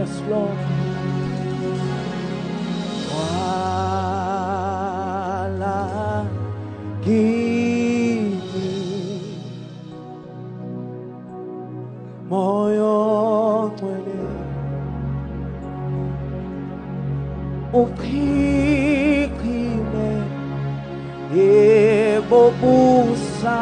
Yes, Lord. Wala gini moyo mwele upikime yebo busagene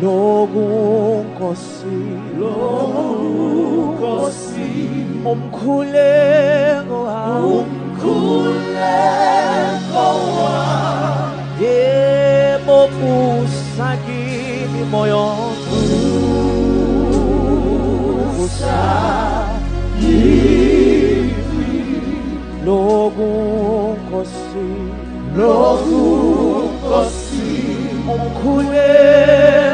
Logunkosi umkhulengo yebo busagini moyo Logunkosi umkhulengo